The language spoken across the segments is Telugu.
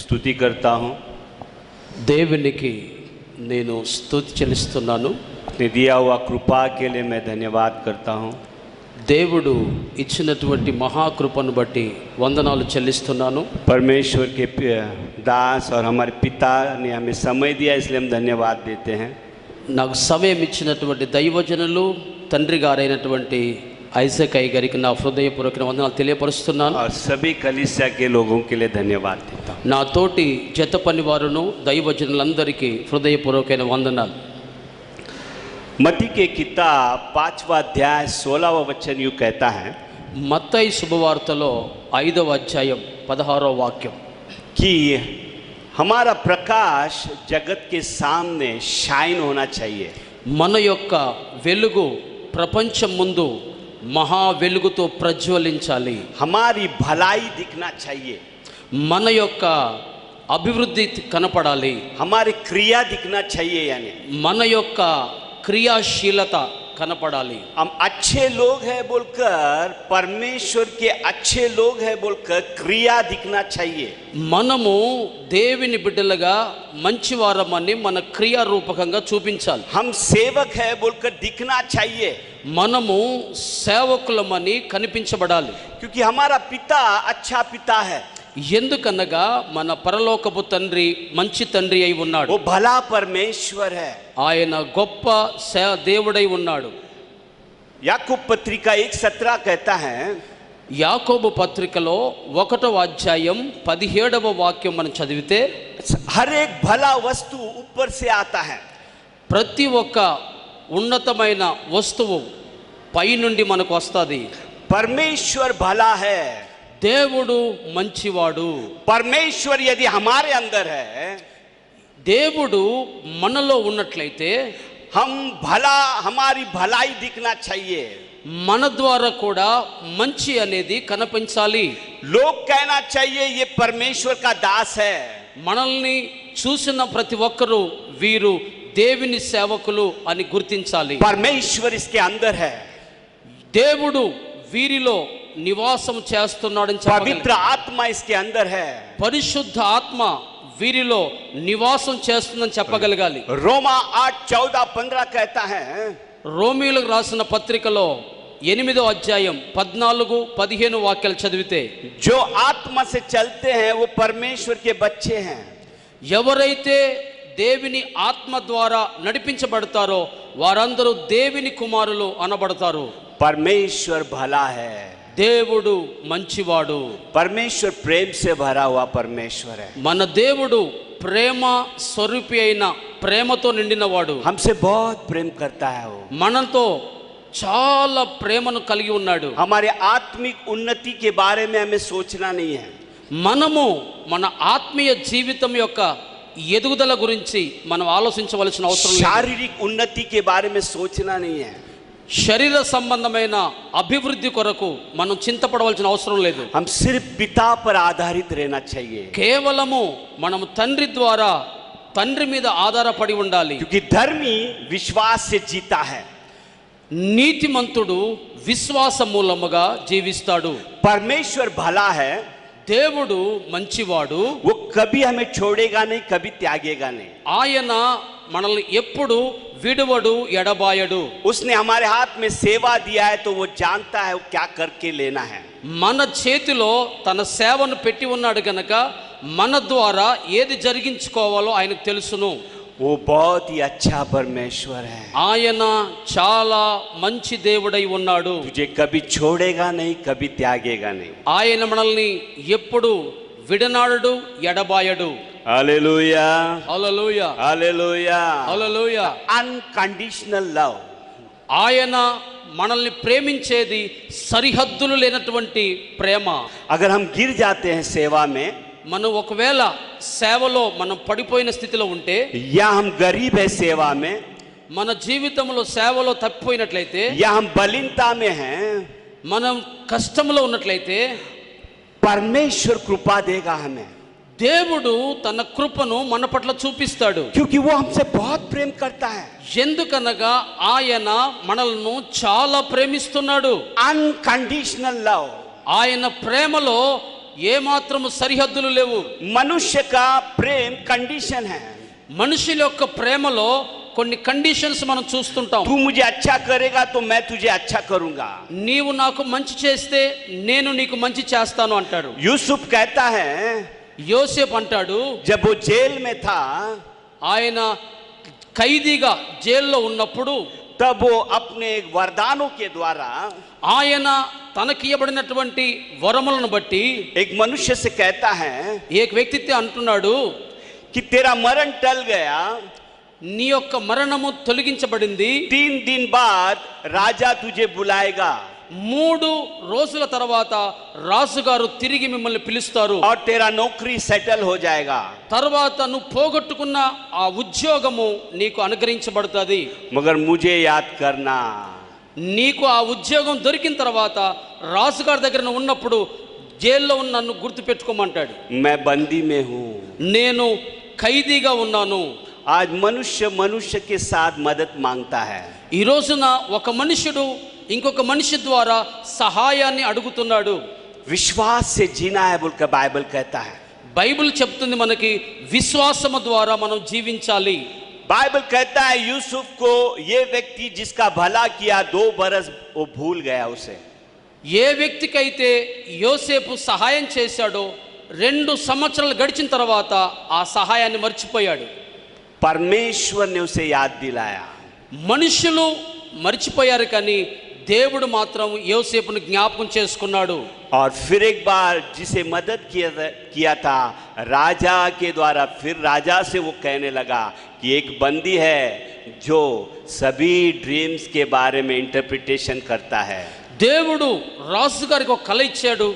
स्तुति करता हूँ। దేవునికి నేను స్తుతి చెల్లిస్తున్నాను. अपने दिया हुआ कृपा के लिए मैं धन्यवाद करता हूँ। దేవుడు ఇచ్చినటువంటి మహాకృపను బట్టి వందనాలు చెల్లిస్తున్నాను. परमेश्वर के दास और हमारे पिता ने हमें समय दिया, इसलिए हम धन्यवाद देते हैं। నాకు సమయం ఇచ్చినటువంటి దైవజనులు తండ్రి గారైనటువంటి ఐజక్ అయ్య గారికి నా హృదయపూర్వక వందనాలు తెలియపరుస్తున్నాను. और सभी कलीसिया के लोगों के लिए धन्यवाद देता हूँ। నా తోటి జత పనివారును దైవజనులందరికీ హృదయపూర్వకమైన వందనాలు. मत्ती के किताब 5वां अध्याय 16वां वचन यूँ कहता है మత్తయి శుభవార్తలో 5వ అధ్యాయం 16వ వాక్యం कि हमारा प्रकाश जगत के सामने शाइन होना चाहिए। మన యొక్క వెలుగు ప్రపంచం ముందు మహా వెలుగుతో ప్రజ్వలించాలి. हमारी भलाई दिखना चाहिए, మన యొక్క అభివృద్ధి కనపడాలి. हमारी क्रिया दिखना चाहिए, यानी మన యొక్క క్రియాశీలత కనపడాలి. हम अच्छे लोग हैं बोलकर, परमेश्वर के अच्छे लोग हैं बोलकर क्रिया दिखना चाहिए। మనము దేవుని బిడ్డలుగా మంచివారమని మన క్రియారూపకంగా చూపించాలి. हम सेवक है बोलकर दिखना चाहिए, మనము సేవకులమని కనిపించబడాలి. क्योंकि हमारा पिता अच्छा पिता है, ఎందుకనగా మన పరలోకపు తండ్రి మంచి తండ్రి అయి ఉన్నాడు. वो भला परमेश्वर है। ఆయన గొప్ప దేవుడై ఉన్నాడు. याकूब पत्रिका 1:17 कहता है, యాకోబు పత్రికలో 1వ అధ్యాయం 17వ వాక్యం మనం చదివితే, हर एक भला वस्तु ऊपर से आता है। ప్రతి ఒక్క ఉన్నతమైన వస్తువు పై నుండి మనకు వస్తుంది. परमेश्वर भला है, దేవుడు మంచివాడు. परमेश्वर यदि हमारे अंदर है, దేవుడు మనలో ఉన్నట్లయితే हम भला, हमारी भलाई दिखना चाहिए। మన ద్వారా కూడా మంచి అనేది కనిపించాలి. लोग कहना चाहिए ये परमेश्वर का दास है। మనల్ని చూసిన ప్రతి ఒక్కరూ వీరు దేవుని సేవకులు అని గుర్తించాలి. परमेश्वर इसके अंदर है, దేవుడు వీరిలో నివాసం చేస్తున్నాడని पवित्र आत्मा इसके अंदर है, పరిశుద్ధ ఆత్మ వీరిలో నివాసం చేస్తుందని చెప్పగలగాలి. रोमा 8:14-15 कहता है, రోమీయులకు రాసిన పత్రికలో 8వ అధ్యాయం 14-15 వాక్యాలు చదివితే, जो आत्मा से चलते हैं वो परमेश्वर के बच्चे हैं। ఎవరైతే దేవుని ఆత్మ ద్వారా నడిపించబడతారో వారందరూ దేవుని కుమారులు అనబడతారు. परमेश्वर भला है, దేవుడు మంచివాడు. परमेश्वर प्रेम से भरा हुआ परमेश्वर है। మన దేవుడు ప్రేమ స్వరూపి అయిన ప్రేమతో నిండినవాడు. हमसे बहुत प्रेम करता है वो, మనతో చాలా ప్రేమను కలిగి ఉన్నాడు. हमारे आत्मिक उन्नति के बारे में हमें सोचना नहीं है। మనము మన ఆత్మీయ జీవితం యొక్క ఎదుగుదల గురించి మనం ఆలోచించవలసిన అవసరం లేదు. शारीरिक उन्नति के बारे में सोचना नहीं है। శరీర సంబంధమైన అభివృద్ధి కొరకు మనం చింతపడవలసిన అవసరం లేదు. हम सिर्फ पिता पर आधारित रहना चाहिए, కేవలము మనము తండ్రి ద్వారా తండ్రి మీద ఆధారపడి ఉండాలి. क्योंकि धर्मी विश्वास से जीता है, నీతిమంతుడు విశ్వాస మూలముగా జీవిస్తాడు. परमेश्वर भला है, దేవుడు మంచివాడు. वो कभी हमें छोड़ेगा नहीं, कभी त्यागेगा नहीं। ఆయన మనల్ని ఎప్పుడు విడువడు, ఎడబాయడు. उसने हमारे हाथ में सेवा दिया है तो वो जानता है वो क्या करके लेना है। మన చేతిలో తన సేవను పెట్టి ఉన్నాడు గనక మన ద్వారా ఏది జరిగించుకోవాలో ఆయనకు తెలుసును. वो बहुत ही अच्छा परमेश्वर है, ఆయన చాలా మంచి దేవుడై ఉన్నాడు. तुझे कभी छोड़ेगा नहीं, कभी त्यागेगा नहीं। ఆయన మనల్ని ఎప్పుడు విడనాడడు, ఎడబాయడు. हालेलुया, హల్లెలూయా, हालेलुया। హల్లెలూయా. अनकंडीशनल लव, ఆయన మనల్ని ప్రేమించేది సరిహద్దులు లేనటువంటి ప్రేమ. अगर हम गिर जाते हैं सेवा में, మనం ఒకవేళ సేవలో మనం పడిపోయిన స్థితిలో ఉంటే, या हम गरीब है सेवा में, మన జీవితంలో సేవలో తప్పిపోయినట్లయితే, या हम बलीनता में हैं, మనం కష్టంలో ఉన్నట్లయితే परमेश्वर कृपा देगा हमें, దేవుడు తన కృపను మన పట్ల చూపిస్తాడు. क्योंकि वो हमसे बहुत प्रेम करता है। ఎందుకనగా ఆయన మనల్ని చాలా ప్రేమిస్తున్నాడు. अनकंडीशनल लव, ఆయన ప్రేమలో ఏ మాత్రము సరిహద్దులు లేవు. मनुष्य का प्रेम कंडीशन है. మనుషుల యొక్క ప్రేమలో కొన్ని కండిషన్స్ మనం చూస్తుంటాం. तू मुझे अच्छा करेगा तो मैं तुझे अच्छा करूंगा. నీవు నాకు మంచి చేస్తే నేను నీకు మంచి చేస్తాను అంటాడు. यूसुफ कहता है, యోసేపు అంటాడు, जब वो जेल में था ఆయన ఖైదీగా జైల్లో ఉన్నప్పుడు तब वो अपने वरदानों के द्वारा ఆయన తనకి ఇవ్వబడినటువంటి వరములను బట్టి एक मनुष्य से कहता है ఏ వ్యక్తితో అంటున్నాడు, कि तेरा मरण टल गया, నీ యొక్క మరణము తొలగించబడింది, 3 दिन बाद राजा तुझे बुलाएगा 3 రోజుల తర్వాత రాజుగారు తిరిగి మిమ్మల్ని పిలుస్తారు, और तेरा नौकरी सेटल हो जाएगा. తర్వాత నువ్వు పోగొట్టుకున్న ఆ ఉద్యోగము నీకు అనుగ్రహించబడుతుంది. मगर मुझे याद करना, నీకు ఆ ఉద్యోగం దొరికిన తర్వాత రాజుగారి దగ్గర నువ్వు ఉన్నప్పుడు జైల్లో ఉన్న నన్ను గుర్తు పెట్టుకోమంటాడు. मैं बंदी में हूँ. నేను ఖైదీగా ఉన్నాను. आज मनुष्य मनुष्य के साथ मदद मांगता है. ఈ రోజున ఒక మనుషుడు ఇంకొక మనిషి ద్వారా సహాయాన్ని అడుగుతున్నాడు. विश्वास से जीना है बोलकर बाइबल कहता है. బైబిల్ చెప్తుంది మనకి విశ్వాసము ద్వారా మనం జీవించాలి. बाइबल कहता है यूसुफ को, ये व्यक्ति जिसका भला किया 2 बरस वो भूल गया उसे. ఏ వ్యక్తికైతే యోసేపు సహాయం చేశాడో 2 సంవత్సరాలు గడిచిన తర్వాత ఆ సహాయాన్ని మర్చిపోయాడు. परमेश्वर ने उसे याद दिलाया. మనుషులు మర్చిపోయారు కానీ దేవుడు మాత్రం యోసేపును జ్ఞాపకం చేసుకున్నాడు. और फिर एक बार जिसे मदद किया था राजा के द्वारा, फिर राजा से वो कहने लगा कि एक बंदी है जो सभी ड्रीम्स के बारे में इंटरप्रिटेशन करता है. దేవుడు రాజుగారికి ఒక కళ ఇచ్చాడు.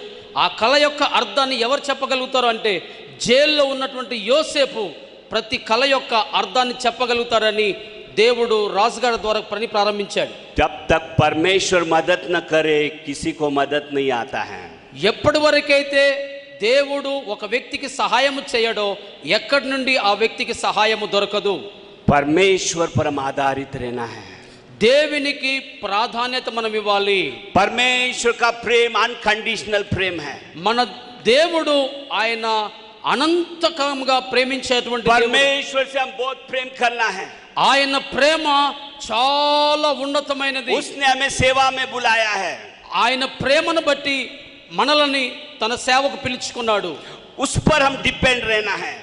ఆ కళ యొక్క అర్థాన్ని ఎవరు చెప్పగలుగుతారు అంటే జైల్లో ఉన్నటువంటి యోసేపు ప్రతి కళ యొక్క అర్థాన్ని చెప్పగలుగుతారని దేవుడు రాజుగారి ద్వారా పని ప్రారంభించాడు. जब तक परमेश्वर मदद न करे किसी को मदद नहीं आता है. ఎప్పటి వరకైతే దేవుడు ఒక వ్యక్తికి సహాయం చేయడో ఎక్కడి నుండి ఆ వ్యక్తికి సహాయము దొరకదు. परमेश्वर पर आधारित रहना है. దేవునికి ప్రాధాన్యత మనం ఇవ్వాలి. परमेश्वर का प्रेम अनकंडीशनल प्रेम है. మన దేవుడు ఆయన అనంతకంగా ప్రేమించేటువంటి దేవుడు. परमेश्वर से हम बहुत प्रेम करना है. ఆయన ప్రేమ చాలా ఉన్నతమైనది. उसने हमें सेवा में बुलाया है. ఆయన ప్రేమను బట్టి మనల్ని తన సేవకు పిలుచుకున్నాడు. उस पर हम डिपेंड रहना है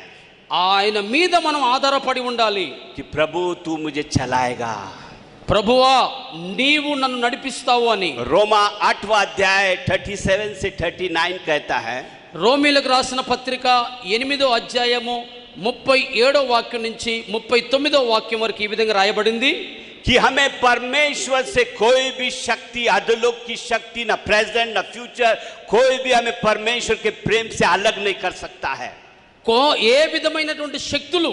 ఆయన మీద మనం ఆధారపడి ఉండాలి. कि प्रभु तू मुझे चलाएगा. ప్రభువా నీవు నన్ను నడిపిస్తావు అని. रोमा 8वां अध्याय 37 से 39 कहता है. రోమీలకు రాసిన పత్రిక 8వ అధ్యాయము 37వ వాక్యం నుంచి 39వ వాక్యం వరకు ఈ విధంగా రాయబడింది. कि हमें परमेश्वर से कोई भी शक्ति, अधोलोक की शक्ति, न प्रेजेंट न फ्यूचर, कोई भी हमें परमेश्वर के प्रेम से अलग नहीं कर सकता है. ఏ విధమైనటువంటి శక్తులు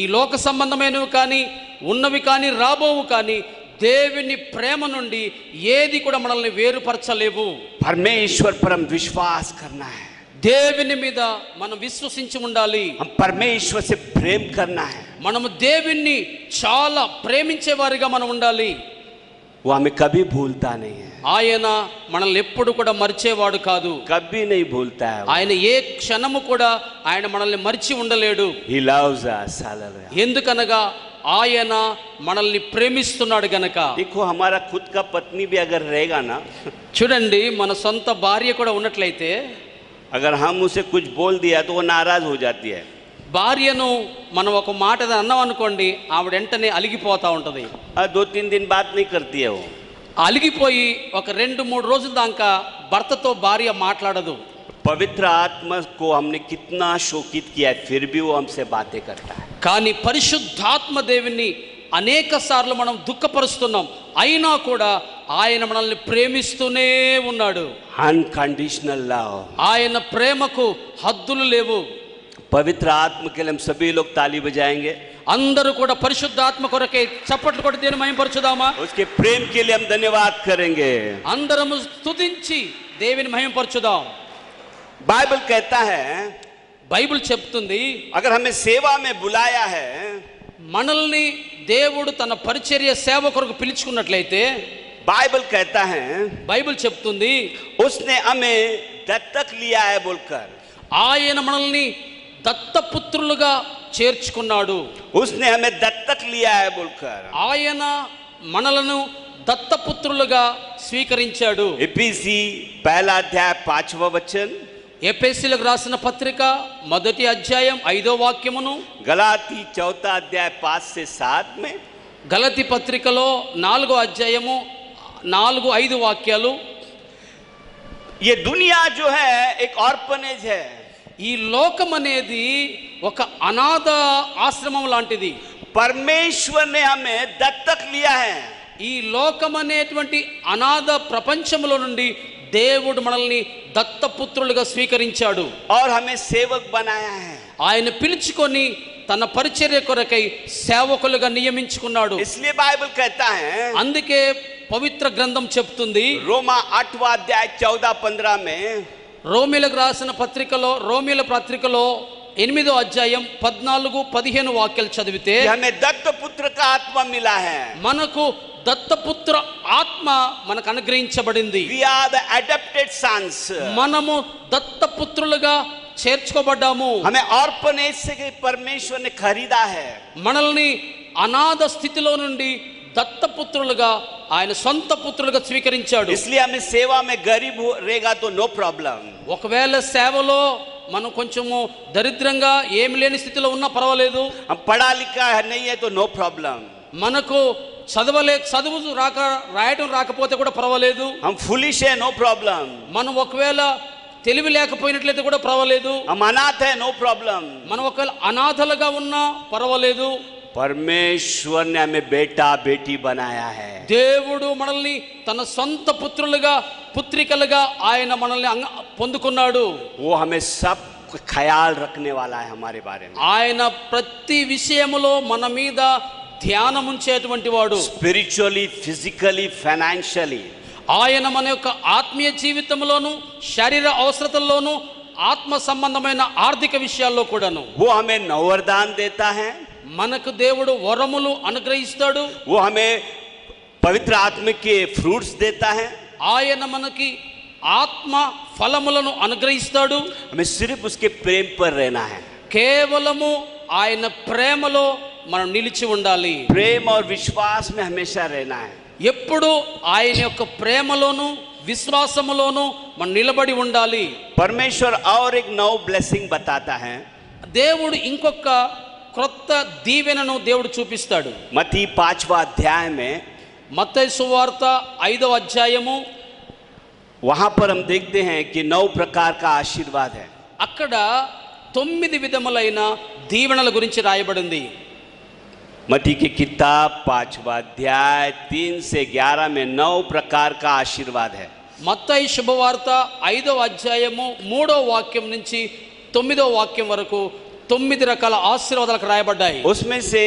ఈ లోక సంబంధమైనవి కానీ ఉన్నవి కానీ రాబోవు కానీ దేవుని ప్రేమ నుండి ఏది కూడా మనల్ని వేరుపరచలేవు. परमेश्वर पर हम विश्वास करना है. దేవుని మీద మనం విశ్వసించి ఉండాలి. हम परमेश्वर से प्रेम करना है. మనము దేవుణ్ణి చాలా ప్రేమించే వారిగా మనం ఉండాలి. वो हमें कभी भूलता नहीं है. ఆయన మనల్ని ఎప్పుడు కూడా మర్చేవాడు కాదు. कभी नहीं भूलता है. ఆయన ఏ క్షణము కూడా ఆయన మనల్ని మర్చి ఉండలేడు. He loves us. Hallelujah. ఎందుకనగా ఆయన మనల్ని ప్రేమిస్తున్నాడు గనక. देखो हमारा खुद का पत्नी भी अगर रहेगा ना, చూడండి మన సొంత భార్య కూడా ఉన్నట్లయితే अगर हम उसे कुछ बोल दिया तो वो नाराज हो जाती है. భార్యను మనం ఒక మాట అన్నాం అనుకోండి, ఆవిడ వెంటనే అలిగిపోతూ ఉంటుంది. 2-3 दिन बात नहीं करती है वो. అలిగిపోయి ఒక 2-3 రోజుల దాకా భర్తతో భార్య మాట్లాడదు. पवित्र आत्मा को हमने कितना शोकित किया है, फिर भी वो हमसे बातें करता है. కానీ పరిశుద్ధాత్మ దేవుని అనేక సార్లు మనం దుఃఖపరుస్తున్నాం, అయినా కూడా ఆయన మనల్ని ప్రేమిస్తూనే ఉన్నాడు. Unconditional love. ఆయన ప్రేమకు హద్దులు లేవు. पवित्र आत्मा के लिए हम सभी लोग ताली बजाएंगे. అందరూ కూడా పరిశుద్ధాత్మ కొరకే చప్పట్లు కొట్టి దేవుని మహిమపరచుదామా? उसके प्रेम के लिए हम धन्यवाद करेंगे. అందరము స్తుతించి దేవుని మహిమపరచుదాం. बाइबल कहता है బైబిల్ చెప్తుంది, अगर हमें सेवा में बुलाया है, మనల్ని దేవుడు తన పరిచర్య సేవ కొరకు పిలుచుకున్నట్లయితే बाइबल कहता है బైబిల్ చెప్తుంది उसने हमें दत्तक लिया है बोलकर, ఆయన మనల్ని దత్తపుత్రులుగా చేర్చుకున్నాడు. उसने हमें दत्तक लिया है बोलकर ఆయన మనలను దత్తపుత్రులుగా స్వీకరించాడు. एपीसी पहला अध्याय 5वां वचन, ఎఫెసీయులకు రాసిన పత్రిక 1వ అధ్యాయం 5వ వాక్యమును, गलाती 4 अध्याय 5 से 7 में, గలతీ పత్రికలో 4వ అధ్యాయము 4-5 వాక్యాలు. ये दुनिया जो है एक ऑर्फनेज है. ఈ లోకం అనేది ఒక అనాథ ఆశ్రమం లాంటిది. परमेश्वर ने हमें दत्तक लिया है. ఈ లోకం అనేటువంటి అనాథ ప్రపంచంలో నుండి దేవుడు మనల్ని దత్తపుత్రులుగా స్వీకరించాడు. और हमें सेवक बनाया है. ఆయన పిలుచుకొని తన పరిచర్య కొరకై సేవకులుగా నియమించుకున్నాడు. इसलिए बाइबल कहता है, అందుకే పవిత్ర గ్రంథం చెప్తుంది, रोमा 8वां अध्याय 14-15 में, రోమీలకు రాసిన పత్రికలో, రోమీల పత్రికలో 8వ అధ్యాయం 14-15 వాక్యాలు చదివితే, कि हमें दत्तपुत्र का आत्मा मिला है. మనకు దత్తపుత్ర ఆత్మ మనకు అనుగ్రహించబడింది. We are the adopted sons. మనము దత్తపుత్రులుగా చేర్చుకోబడ్డాము. हमें ऑर्फनेज से परमेश्वर ने खरीदा है. మనల్ని అనాథ స్థితిలో నుండి దత్తపుత్రులుగా ఆయన సొంత పుత్రులుగా స్వీకరించాడు. इसलिए हमें सेवा में गरीब रहेगा तो नो प्रॉब्लम. ఒకవేళ సేవలో మనం కొంచెము దరిద్రంగా ఏమి లేని స్థితిలో ఉన్నా పర్వాలేదు. हम पढ़ा लिखा है नहीं है तो नो प्रॉब्लम. మనకు చదువు రాయటం రాకపోతే కూడా పర్వాలేదు. हम फुलिश है नो प्रॉब्लम. మనం ఒకవేళ తెలివి లేకపోయినట్లయితే కూడా పర్వాలేదు. हम अनाथ है नो प्रॉब्लम. మనం ఒకవేళ అనాథలుగా ఉన్నా పర్వాలేదు. परमेश्वर ने हमें बेटा बेटी बनाया है. దేవుడు మనల్ని తన సొంత పుత్రులుగా పుత్రికలుగా ఆయన మనల్ని పొందుకున్నాడు. वो हमें सब ख्याल रखने वाला है हमारे बारे में. ఆయన ప్రతి విషయములో మన మీద ధ్యానం ఉంచేటువంటి వాడు. Spiritually, physically, financially. ఆయన మన యొక్క ఆత్మీయ జీవితంలోను, శరీర అవసరతల్లోను, ఆత్మ సంబంధమైన ఆర్థిక విషయాల్లో కూడాను वो हमें नवरदान देता है. మనకు దేవుడు వరములు అనుగ్రహిస్తాడు. वो हमें पवित्र आत्मा के फ्रूट्स देता है. ఆయన మనకి ఆత్మ ఫలములను అనుగ్రహిస్తాడు. हमें सिर्फ उसके प्रेम पर रहना है. కేవలము ఆయన ప్రేమలో మనం నిలిచి ఉండాలి. प्रेम और विश्वास में हमेशा रहना है. ఎప్పుడు ఆయన యొక్క ప్రేమలోను విశ్వాసములోను మనం నిలబడి ఉండాలి. परमेश्वर और एक नौ ब्लेसिंग बताता है. దేవుడు ఇంకొక క్రొత్త దీవెనను దేవుడు చూపిస్తాడు. मत्ती 5वां अध्याय में, మత్తయి సువార్త 5వ అధ్యాయము, वहां पर हम देखते हैं कि 9 प्रकार का आशीर्वाद है. అక్కడ 9 విధములైన దీవెనల గురించి రాయబడింది. मत्ती की किताब 5वां अध्याय 3 से 11 में 9 प्रकार का आशीर्वाद है. మత్తయి శుభవార్త 5వ అధ్యాయము 3వ వాక్యం నుంచి 9వ వాక్యం వరకు 9 రకాల ఆశీర్వాదాలకు రాయబడ్డాయి. उसमें से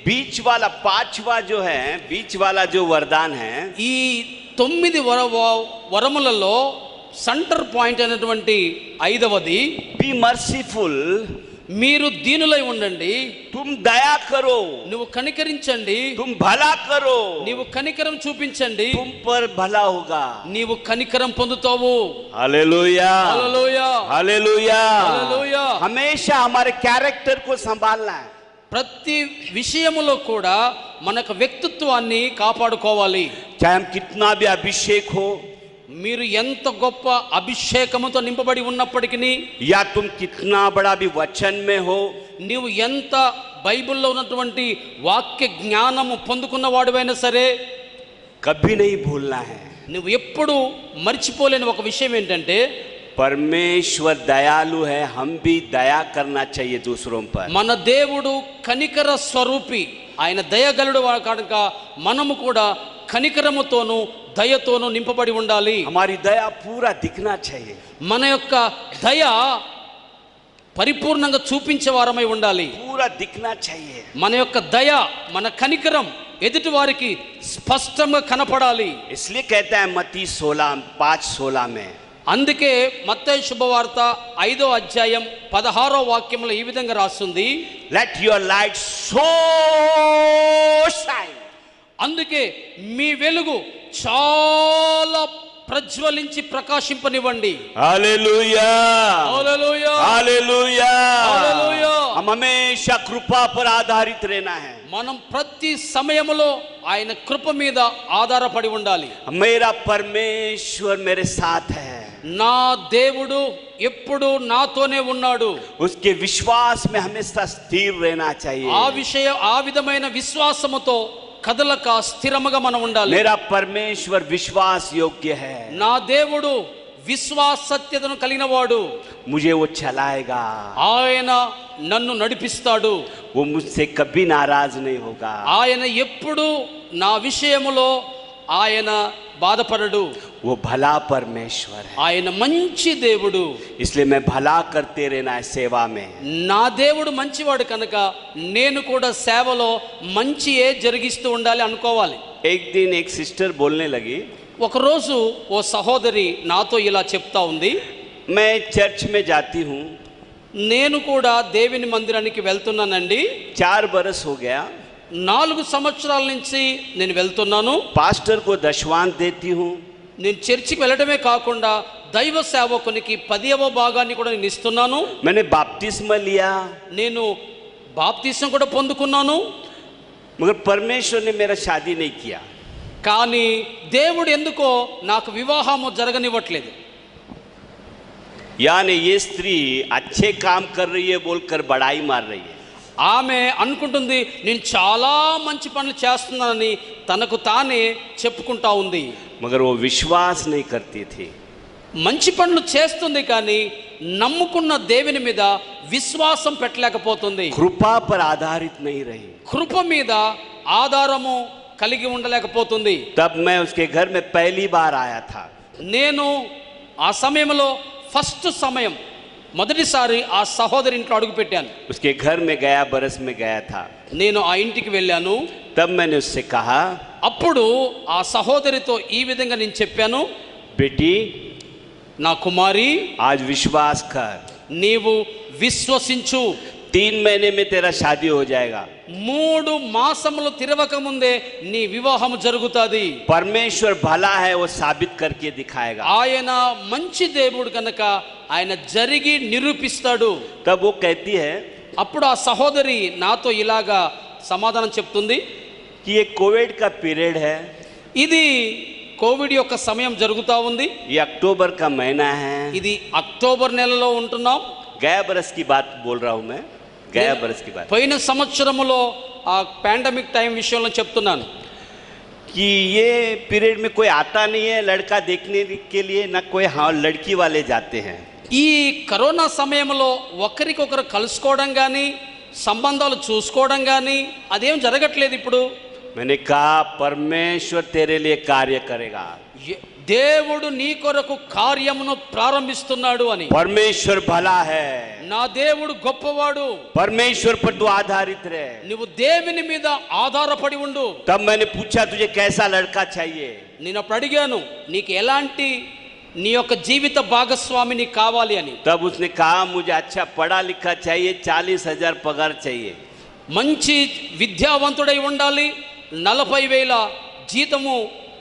बीच वाला 5वां जो है, बीच वाला जो वरदान है, ఈ 9 వరములలో సెంటర్ పాయింట్ అయినటువంటి 5వది, बी मर्सीफुल. మీరు దీనులై ఉండండి, तुम दया करो, నువ్వు కనికరించండి, तुम भला करो, నీవు కనికరం చూపించండి, तुम पर भला होगा. నీవు కనికరం పొందుతావు. हालेलुया, హల్లెలూయా, हालेलुया. హల్లెలూయా. हमेशा हमारे कैरेक्टर को संभालना है. ప్రతి విషయములో కూడా మనకు వ్యక్తిత్వాన్ని కాపాడుకోవాలి. चाहे हम कितना भी अभिषेक हो, మీరు ఎంత గొప్ప అభిషేకముతో నింపబడి ఉన్నప్పటికీ, या तुम कितना बड़ा भी वचन में हो, నీవు ఎంత బైబిల్లో ఉన్నటువంటి వాక్య జ్ఞానము పొందుకున్న వాడివైనా సరే, कभी नहीं भूलना है. నువ్వు ఎప్పుడు మర్చిపోలేని ఒక విషయం ఏంటంటే, परमेश्वर दयालु है. हम भी दया करना चाहिए दूसरों पर. మన దేవుడు కనికర స్వరూపి, ఆయన దయగలుడు కనుక మనము కూడా కనికరముతోను దయతోను నింపబడి ఉండాలి. हमारी दया पूरा दिखना चाहिए. మన యొక్క దయ పరిపూర్ణంగా చూపించే వారమై ఉండాలి. पूरा दिखना चाहिए. మన యొక్క దయ, మన కనికరం ఎదుటి వారికి స్పష్టంగా కనపడాలి. इसलिए कहता है मत्ती 5:16 में, అందుకే మత్తయి శుభవార్త 5వ అధ్యాయం 16వ వాక్యంలో ఈ విధంగా రాస్తుంది, let your light so shine. అందుకే మీ వెలుగు చాలా ప్రజ్వలించి ప్రకాశింపనివ్వండి. Hallelujah hallelujah, hallelujah hallelujah. हम हमेशा कृपा पर आधारित रहना है. మనం ప్రతి సమయములో ఆయన కృప మీద ఆధారపడి ఉండాలి. मेरा परमेश्वर मेरे साथ है, నా దేవుడు ఎప్పుడు నాతోనే ఉన్నాడు. उसके विश्वास में हमेशा स्थिर रहना चाहिए. ఆ విధమైన విశ్వాసముతో కదలక స్థిరముగా మనం ఉండాలి. मेरा परमेश्वर विश्वास योग्य है, నా దేవుడు విశ్వాసత్యతను కలిగిన వాడు. मुझे वो चलाएगा, ఆయన నన్ను నడిపిస్తాడు. वो मुझसे कभी नाराज नहीं होगा. ఆయన ఎప్పుడు నా విషయములో ఆయన బాధపడడు. वो भला परमेश्वर है, ఆయన మంచి దేవుడు. इसलिए मैं भला करते रहना है सेवा में. నా దేవుడు మంచివాడు కనుక నేను కూడా సేవలో మంచియే జరిగిస్తూ ఉండాలి అనుకోవాలి. एक दिन एक सिस्टर बोलने लगी, ఒకరోజు ఓ సహోదరి నాతో ఇలా చెప్తా ఉంది, मैं चर्च में जाती हूँ, నేను కూడా దేవుని మందిరానికి వెళ్తున్నానండి. 4 बरस हो गया, 4 సంవత్సరాల నుంచి నేను వెళ్తున్నాను. पास्टर को दशवांश देती हूँ, నేను చర్చికి వెళ్ళడమే కాకుండా దైవ సేవకునికి 10వ భాగాన్ని కూడా నేను ఇస్తున్నాను. मैंने बपतिस्मा लिया, నేను బాప్తిసం కూడా పొందుకున్నాను. मगर परमेश्वर ने मेरा शादी नहीं किया. కానీ దేవుడు ఎందుకో నాకు వివాహము జరగనివ్వట్లేదు. यानी ये स्त्री अच्छे काम कर रही है बोलकर बड़ाई मार रही है. ఆమె అనుకుంటుంది నేను చాలా మంచి పనులు చేస్తున్నానని తనకు తానే చెప్పుకుంటా ఉంది. मगर वो विश्वास नहीं करती थी. మంచి పనులు చేస్తుంది కానీ నమ్ముకున్న దేవుని మీద విశ్వాసం పెట్టలేకపోతుంది. कृपा पर आधारित नहीं रही. కృప మీద ఆధారము కలిగి ఉండలేకపోతుంది. तब मैं उसके घर में पहली बार आया था. నేను ఆ సమయంలో సమయం మొదటిసారి ఆ సహోదరి ఇంట్లో అడుగు పెట్టాను. उसके घर में गया, बरस में गया था. నేను ఆ ఇంటికి వెళ్ళాను. तब मैंने उससे कहा, అప్పుడు ఆ సహోదరితో ఈ విధంగా నేను చెప్పాను, बेटी నా కుమారి, आज विश्वास कर, నీవు విశ్వసించు. 3 महीने में तेरा शादी हो जाएगा. 3 మాసములు తిరవక ముందే నీ వివాహం జరుగుతుంది. परमेश्वर भला है, वो साबित करके दिखाएगा. ఆయన మంచి దేవుడు కనుక ఆయన జరిగి నిరూపిస్తాడు. तब वो कहती है అప్పుడు ఆ సహోదరి నాతో ఇలాగా సమాధానం చెప్తుంది, कि ये कोविड का पीरियड है, ఇది కోవిడ్ యొక్క సమయం జరుగుతూ ఉంది. ये अक्टूबर का महीना है. ఇది అక్టోబర్ నెలలో ఉంటున్నాం. गया बरस की बात बोल रहा हूँ मैं, गया बरस की बात, పోయిన సంవత్సరములో ఆ పాండమిక్ టైం విషయంలో చెప్తున్నాను. कि ये पीरियड में कोई आता नहीं है लड़का देखने के लिए, ना कोई हाँ लड़की वाले जाते हैं. ఈ కరోనా సమయంలో ఒకరికొకరు కలుసుకోవడం కానీ సంబంధాలు చూసుకోవడం కానీ అదేం జరగట్లేదు. ఇప్పుడు मैंने कहा परमेश्वर तेरे लिए कार्य करेगा, దేవుడు నీ కొరకు కార్యమును ప్రారంభిస్తున్నాడు అని. परमेश्वर भला है, నా దేవుడు గొప్పవాడు. परमेश्वर पर तू आधारित रहे. నువ్వు దేవుని మీద ఆధారపడి ఉండు. तब मैंने पूछा तुझे कैसा लड़का चाहिए. నేను అప్పుడు అడిగాను, నీకు ఎలాంటి నీ యొక్క జీవిత భాగస్వామి నీకు కావాలి అని. तब उसने कहा मुझे अच्छा पढ़ा लिखा चाहिए, 40,000 पगार चाहिए. మంచి విద్యావంతుడై ఉండాలి, 40,000 జీతము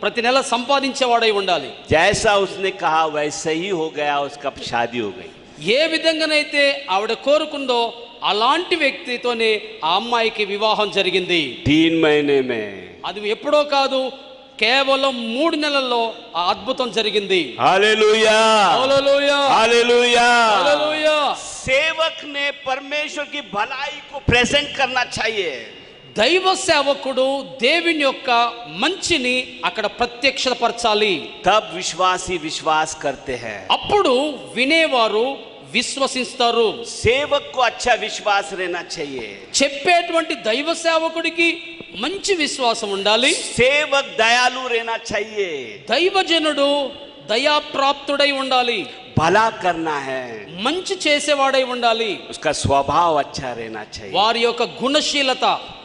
ప్రతి నెల సంపాదించేవాడై ఉండాలి. जैसा उसने कहा वैसे ही हो गया, उसका शादी हो गई. ఏ విధంగానైతే ఆవిడ కోరుకుందో అలాంటి వ్యక్తితోనే ఆ అమ్మాయికి వివాహం జరిగింది. 3 महीने में. అది ఎప్పుడో కాదు, కేవలం 3 నెలల్లో ఆ అద్భుతం జరిగింది. हालेलुया, హల్లెలూయా, हालेलुया. హల్లెలూయా. सेवक ने परमेश्वर की भलाई को प्रेजेंट करना चाहिए. దైవ సేవకుడు దేవుని యొక్క మంచిని అక్కడ ప్రత్యక్షపరచాలి. तब विश्वासी विश्वास करते हैं. అప్పుడు వినేవారు విశ్వసిస్తారు. सेवक को अच्छा विश्वास रहना चाहिए. చెప్పేటువంటి దైవ సేవకుడికి మంచి విశ్వాసం ఉండాలి. सेवक दयालु रहना चाहिए. దైవజనుడు దయాప్రాప్తుడై ఉండాలి. भला करना है, మంచి చేసేవాడై ఉండాలి. उसका स्वभाव अच्छा रहना चाहिए. వారి యొక్క గుణశీలత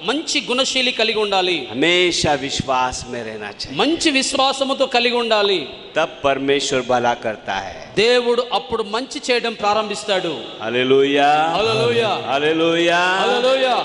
మంచి గుణశీలి కలిగి ఉండాలి. हमेशा विश्वास में रहना चाहिए. మంచి విశ్వాసముతో కలిగి ఉండాలి. तब परमेश्वर भला करता है. దేవుడు అప్పుడు మంచి చేయడం ప్రారంభిస్తాడు. हालेलुया, హల్లెలూయా, हालेलुया, హల్లెలూయా.